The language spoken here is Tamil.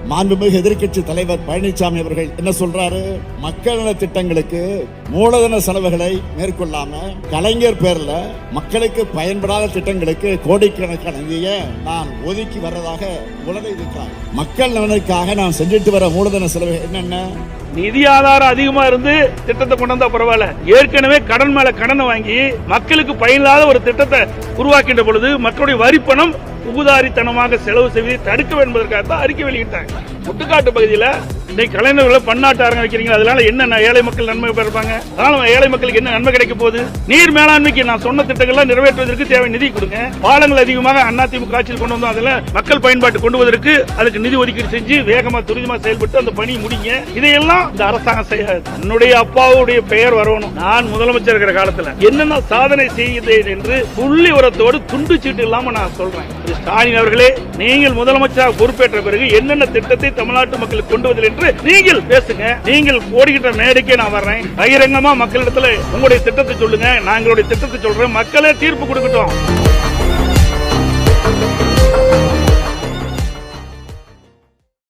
மாண்புமிகு எதிர்க்கட்சி தலைவர் பழனிசாமி அவர்கள் என்ன சொல்றாரு? மக்கள் நல திட்டங்களுக்கு மூலதன செலவுகளை மேற்கொள்ளாம கலைஞர் பேர்ல மக்களுக்கு பயன்படாத திட்டங்களுக்கு கோடிக்கணக்கான நிதியை நான் ஒதுக்கி வர்றதாக உலகை இருக்கிறார். மக்கள் நலனுக்காக நான் செஞ்சுட்டு வர மூலதன செலவு என்னென்ன? நிதி ஆதாரம் அதிகமா இருந்து திட்டத்தை கொண்டு வந்தா பரவாயில்ல. ஏற்கனவே கடன் மேல கடனை வாங்கி மக்களுக்கு பயனில்லாத ஒரு திட்டத்தை உருவாக்கின்ற பொழுது மற்றவருடைய வரிப்பணம் உகுதாரித்தனமாக செலவு செய்வதை தடுக்க என்பதற்காக அறிக்கை வெளியிட்டாங்க. முட்டுக்காட்டு பகுதியில் கலைஞர்களை பன்னாட்டாரங்க வைக்கிறீங்க, அதனால என்ன ஏழை மக்கள் நன்மை பெறுவாங்க? அதனால ஏழை மக்களுக்கு என்ன நன்மை கிடைக்க போகுது? நீர் மேலாண்மைக்கு நான் சொன்ன திட்டங்கள்லாம் நிறைவேற்றுவதற்கு தேவை நிதி கொடுங்க. பாலங்கள் அதிகமாக அதிமுக ஆட்சியில் கொண்டு வந்தோம், அதில் மக்கள் பயன்பாட்டு கொண்டு வருவதற்கு அதுக்கு நிதி ஒதுக்கீடு செஞ்சு வேகமா துரிதமா செயல்பட்டு அந்த பணி முடிங்க. இதையெல்லாம் இந்த அரசாங்கம் செய்யாது. என்னுடைய அப்பாவுடைய பெயர் வரணும். நான் முதலமைச்சர் இருக்கிற காலத்தில் என்னென்ன சாதனை செய்தேன் என்று புள்ளி உரத்தோடு துண்டு சீட்டு இல்லாம நான் சொல்றேன். ஸ்டாலின் அவர்களே, நீங்கள் முதலமைச்சராக பொறுப்பேற்ற பிறகு என்னென்ன திட்டத்தை தமிழ்நாட்டு மக்களுக்கு கொண்டு வருவதில் என்று நீங்கள் பேசுங்க. நீங்கள் போடுகின்ற மேடைக்கே நான் வர்றேன். பகிரங்கமா மக்களிடத்துல உங்களுடைய திட்டத்தை சொல்லுங்க, நான் எங்களுடைய திட்டத்தை சொல்றேன். மக்களே தீர்ப்பு கொடுக்கட்டும்.